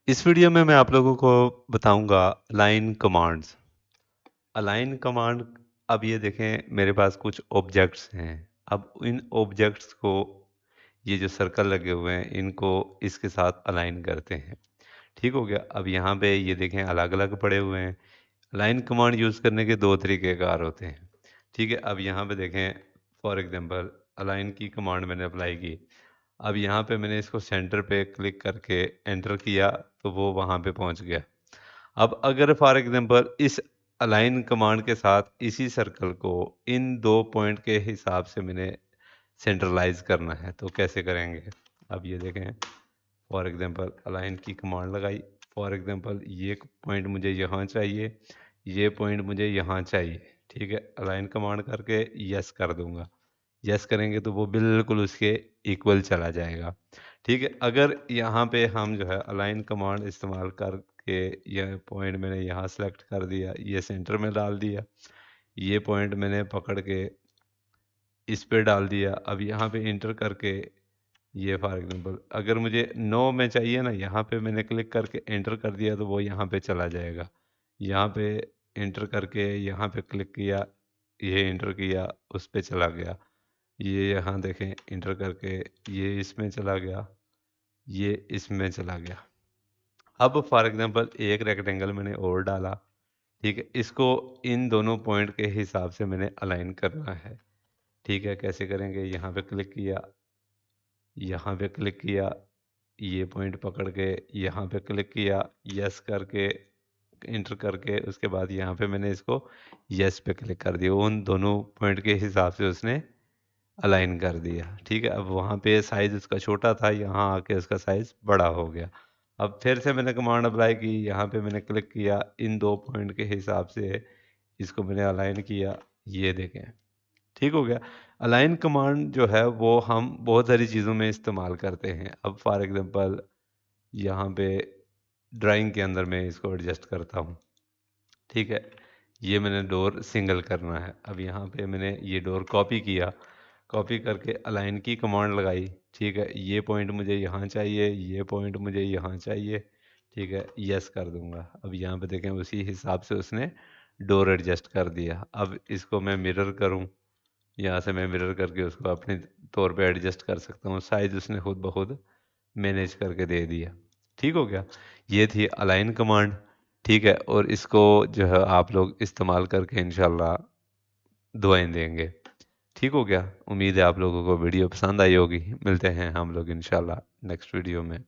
इस वीडियो में मैं आप लोगों को बताऊंगा अलाइन कमांड्स। अलाइन कमांड, अब ये देखें मेरे पास कुछ ऑब्जेक्ट्स हैं। अब इन ऑब्जेक्ट्स को, ये जो सर्कल लगे हुए हैं, इनको इसके साथ अलाइन करते हैं। ठीक हो गया। अब यहाँ पे ये देखें अलग अलग पड़े हुए हैं। अलाइन कमांड यूज़ करने के दो तरीक़ेकार होते हैं। ठीक है, अब यहाँ पे देखें, फॉर एग्जांपल अलाइन की कमांड मैंने अप्लाई की। अब यहाँ पे मैंने इसको सेंटर पे क्लिक करके एंटर किया तो वो वहाँ पे पहुँच गया। अब अगर फॉर एग्जांपल इस अलाइन कमांड के साथ इसी सर्कल को इन दो पॉइंट के हिसाब से मैंने सेंट्रलाइज करना है तो कैसे करेंगे। अब ये देखें, फॉर एग्जांपल अलाइन की कमांड लगाई। फॉर एग्जांपल ये पॉइंट मुझे यहाँ चाहिए, ये पॉइंट मुझे यहाँ चाहिए। ठीक है, अलाइन कमांड करके यस कर दूंगा। यस करेंगे तो वो बिल्कुल उसके इक्वल चला जाएगा। ठीक है, अगर यहाँ पे हम जो है अलाइन कमांड इस्तेमाल करके यह पॉइंट मैंने यहाँ सेलेक्ट कर दिया, ये सेंटर में डाल दिया, ये पॉइंट मैंने पकड़ के इस पे डाल दिया। अब यहाँ पे इंटर करके ये फॉर एग्जांपल अगर मुझे नो में चाहिए ना, यहाँ पे मैंने क्लिक करके एंटर कर दिया तो वो यहाँ पे चला जाएगा। यहाँ पे एंटर करके यहाँ पे क्लिक किया, ये एंटर किया, उस पे चला गया। ये यहाँ देखें इंटर करके ये इसमें चला गया, ये इसमें चला गया। अब फॉर एग्जांपल एक रेक्टेंगल मैंने और डाला। ठीक है, इसको इन दोनों पॉइंट के हिसाब से मैंने अलाइन करना है। ठीक है, कैसे करेंगे, यहाँ पे क्लिक किया, यहाँ पे क्लिक किया, ये पॉइंट पकड़ के यहाँ पे क्लिक किया, यस करके इंटर करके उसके बाद यहाँ पे मैंने इसको यस पे क्लिक कर दिया। उन दोनों पॉइंट के हिसाब से उसने अलाइन कर दिया। ठीक है, अब वहाँ पे साइज़ उसका छोटा था, यहाँ आके उसका साइज़ बड़ा हो गया। अब फिर से मैंने कमांड अप्लाई की, यहाँ पे मैंने क्लिक किया, इन दो पॉइंट के हिसाब से इसको मैंने अलाइन किया, ये देखें ठीक हो गया। अलाइन कमांड जो है वो हम बहुत सारी चीज़ों में इस्तेमाल करते हैं। अब फॉर एग्जांपल यहाँ पे ड्राइंग के अंदर मैं इसको एडजस्ट करता हूँ। ठीक है, ये मैंने डोर सिंगल करना है। अब यहाँ पे मैंने ये डोर कॉपी किया, कॉपी करके अलाइन की कमांड लगाई। ठीक है, ये पॉइंट मुझे यहाँ चाहिए, ये पॉइंट मुझे यहाँ चाहिए। ठीक है, यस कर दूंगा। अब यहाँ पे देखें उसी हिसाब से उसने डोर एडजस्ट कर दिया। अब इसको मैं मिरर करूँ, यहाँ से मैं मिरर करके उसको अपने तौर पे एडजस्ट कर सकता हूँ। साइज उसने खुद ब खुद मैनेज करके दे दिया। ठीक हो गया, ये थी अलाइन कमांड। ठीक है, और इसको जो है आप लोग इस्तेमाल करके इंशाल्लाह दुआएं देंगे। ठीक हो गया, उम्मीद है आप लोगों को वीडियो पसंद आई होगी। मिलते हैं हम लोग इंशाल्लाह नेक्स्ट वीडियो में।